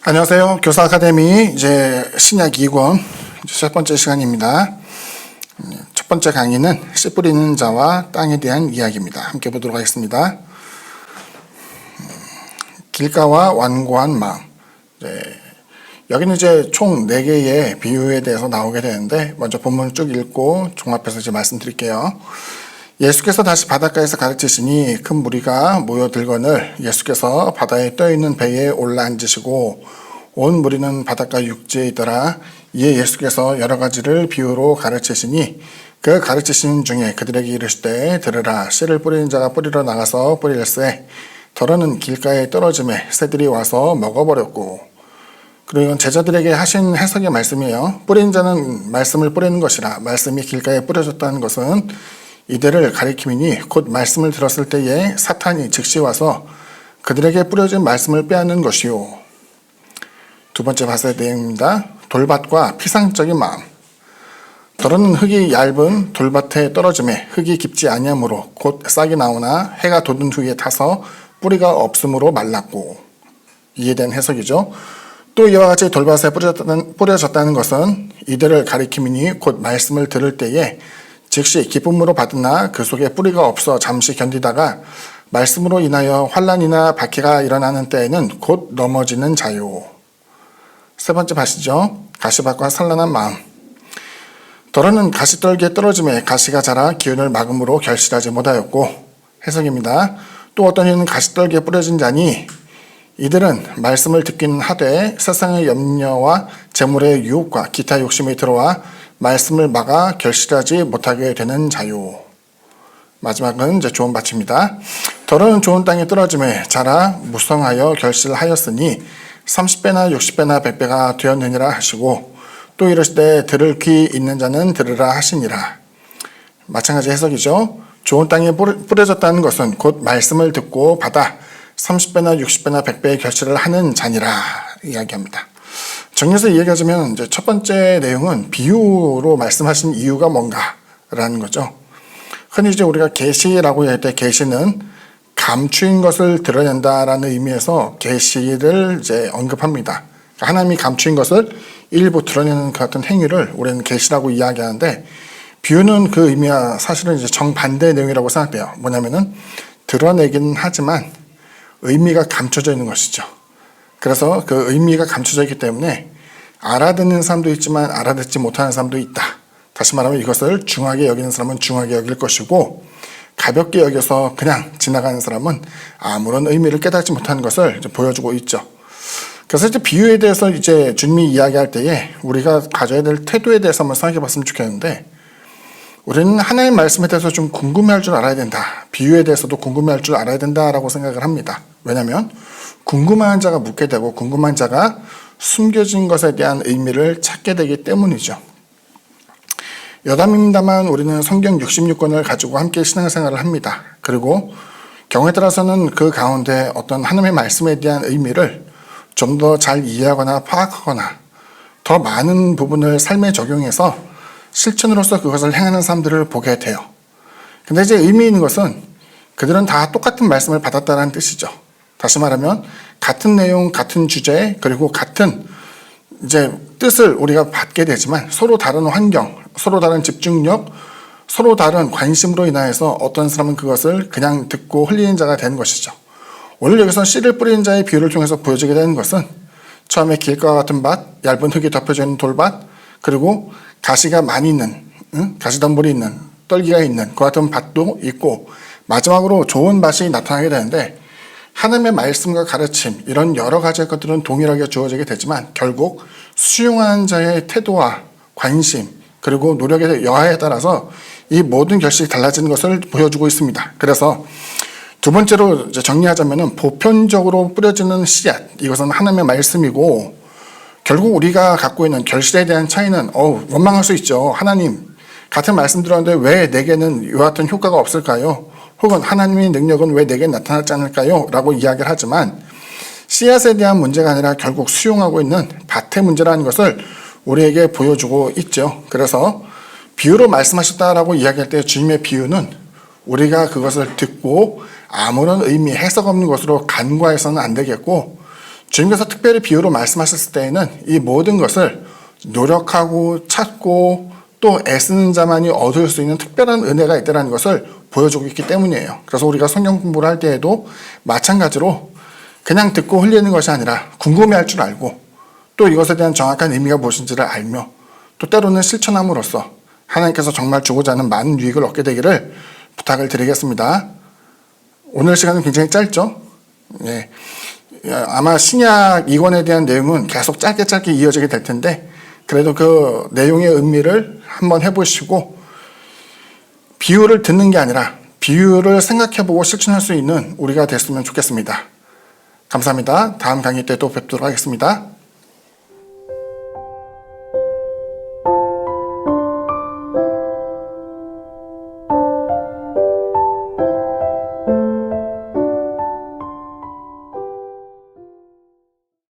안녕하세요. 교사 아카데미 이제 신약 2권 첫 번째 시간입니다. 첫 번째 강의는 씨 뿌리는 자와 땅에 대한 이야기입니다. 함께 보도록 하겠습니다. 길가와 완고한 마음. 여기는 이제 총 4개의 비유에 대해서 나오게 되는데 먼저 본문을 쭉 읽고 종합해서 이제 말씀드릴게요. 예수께서 다시 바닷가에서 가르치시니 큰 무리가 모여들거늘 예수께서 바다에 떠있는 배에 올라앉으시고 온 무리는 바닷가 육지에 있더라. 이에 예수께서 여러 가지를 비유로 가르치시니 그 가르치신 중에 그들에게 이르시되 들으라. 씨를 뿌리는 자가 뿌리러 나가서 뿌릴새 덜어는 길가에 떨어짐에 새들이 와서 먹어버렸고. 그리고 이건 제자들에게 하신 해석의 말씀이에요. 뿌린 자는 말씀을 뿌리는 것이라. 말씀이 길가에 뿌려졌다는 것은 이들을 가리킴이니 곧 말씀을 들었을 때에 사탄이 즉시 와서 그들에게 뿌려진 말씀을 빼앗는 것이요. 두 번째 파트의 내용입니다. 돌밭과 피상적인 마음. 덜어는 흙이 얇은 돌밭에 떨어짐에 흙이 깊지 아니하므로 곧 싹이 나오나 해가 돋은 후에 타서 뿌리가 없으므로 말랐고. 이에 대한 해석이죠. 또 이와 같이 돌밭에 뿌려졌다는 것은 이들을 가리킴이니 곧 말씀을 들을 때에 즉시 기쁨으로 받으나 그 속에 뿌리가 없어 잠시 견디다가 말씀으로 인하여 환난이나 박해가 일어나는 때에는 곧 넘어지는 자요. 세 번째 파트죠. 가시밭과 산란한 마음. 덜어는 가시떨기에 떨어짐에 가시가 자라 기운을 막음으로 결실하지 못하였고. 해석입니다. 또 어떤 이는 가시떨기에 뿌려진 자니 이들은 말씀을 듣기는 하되 세상의 염려와 재물의 유혹과 기타 욕심이 들어와 말씀을 막아 결실하지 못하게 되는 자요. 마지막은 이제 좋은 밭입니다. 덜어는 좋은 땅에 떨어짐에 자라 무성하여 결실하였으니 30배나 60배나 100배가 되었느니라 하시고 또 이르시되 들을 귀 있는 자는 들으라 하시니라. 마찬가지 해석이죠. 좋은 땅에 뿌려졌다는 것은 곧 말씀을 듣고 받아 30배나 60배나 100배의 결실을 하는 자니라 이야기합니다. 정리해서 이야기하자면 이제 첫 번째 내용은 비유로 말씀하신 이유가 뭔가라는 거죠. 흔히 이제 우리가 계시라고 할 때 계시는 감추인 것을 드러낸다라는 의미에서 계시를 이제 언급합니다. 그러니까 하나님이 감추인 것을 일부 드러내는 그 같은 행위를 우리는 계시라고 이야기하는데 비유는 그 의미와 사실은 이제 정반대의 내용이라고 생각돼요. 뭐냐면은 드러내기는 하지만 의미가 감춰져 있는 것이죠. 그래서 그 의미가 감춰져 있기 때문에 알아듣는 사람도 있지만 알아듣지 못하는 사람도 있다. 다시 말하면 이것을 중하게 여기는 사람은 중하게 여길 것이고 가볍게 여겨서 그냥 지나가는 사람은 아무런 의미를 깨닫지 못하는 것을 이제 보여주고 있죠. 그래서 이제 비유에 대해서 이제 주님이 이야기할 때에 우리가 가져야 될 태도에 대해서 한번 생각해 봤으면 좋겠는데 우리는 하나님의 말씀에 대해서 좀 궁금해할 줄 알아야 된다. 비유에 대해서도 궁금해할 줄 알아야 된다라고 생각을 합니다. 왜냐하면 궁금한 자가 묻게 되고 궁금한 자가 숨겨진 것에 대한 의미를 찾게 되기 때문이죠. 여담입니다만 우리는 성경 66권을 가지고 함께 신앙생활을 합니다. 그리고 경우에 따라서는 그 가운데 어떤 하나님의 말씀에 대한 의미를 좀 더 잘 이해하거나 파악하거나 더 많은 부분을 삶에 적용해서 실천으로서 그것을 행하는 사람들을 보게 돼요. 근데 이제 의미 있는 것은 그들은 다 똑같은 말씀을 받았다는 뜻이죠. 다시 말하면 같은 내용, 같은 주제, 그리고 같은 이제 뜻을 우리가 받게 되지만 서로 다른 환경, 서로 다른 집중력, 서로 다른 관심으로 인하여서 어떤 사람은 그것을 그냥 듣고 흘리는 자가 되는 것이죠. 오늘 여기서 씨를 뿌리는 자의 비유를 통해서 보여지게 되는 것은 처음에 길가와 같은 밭, 얇은 흙이 덮여져 있는 돌밭, 그리고 가시가 많이 있는, 가시덤불이 있는, 떨기가 있는 그 같은 밭도 있고 마지막으로 좋은 밭이 나타나게 되는데 하나님의 말씀과 가르침 이런 여러 가지 것들은 동일하게 주어지게 되지만 결국 수용하는 자의 태도와 관심 그리고 노력의 여하에 따라서 이 모든 결실이 달라지는 것을 보여주고 있습니다. 그래서 두 번째로 이제 정리하자면은 보편적으로 뿌려지는 씨앗 이것은 하나님의 말씀이고 결국 우리가 갖고 있는 결실에 대한 차이는 원망할 수 있죠. 하나님 같은 말씀 들었는데 왜 내게는 이와 같은 효과가 없을까요? 혹은 하나님의 능력은 왜 내게 나타나지 않을까요? 라고 이야기를 하지만 씨앗에 대한 문제가 아니라 결국 수용하고 있는 밭의 문제라는 것을 우리에게 보여주고 있죠. 그래서 비유로 말씀하셨다라고 이야기할 때 주님의 비유는 우리가 그것을 듣고 아무런 의미, 해석 없는 것으로 간과해서는 안 되겠고 주님께서 특별히 비유로 말씀하셨을 때에는 이 모든 것을 노력하고 찾고 또 애쓰는 자만이 얻을 수 있는 특별한 은혜가 있다는 것을 보여주고 있기 때문이에요. 그래서 우리가 성경 공부를 할 때에도 마찬가지로 그냥 듣고 흘리는 것이 아니라 궁금해할 줄 알고 또 이것에 대한 정확한 의미가 무엇인지를 알며 또 때로는 실천함으로써 하나님께서 정말 주고자 하는 많은 유익을 얻게 되기를 부탁을 드리겠습니다. 오늘 시간은 굉장히 짧죠? 예. 아마 신약 2권에 대한 내용은 계속 짧게 이어지게 될 텐데 그래도 그 내용의 의미를 한번 해보시고 비유를 듣는 게 아니라 비유를 생각해보고 실천할 수 있는 우리가 됐으면 좋겠습니다. 감사합니다. 다음 강의 때 또 뵙도록 하겠습니다.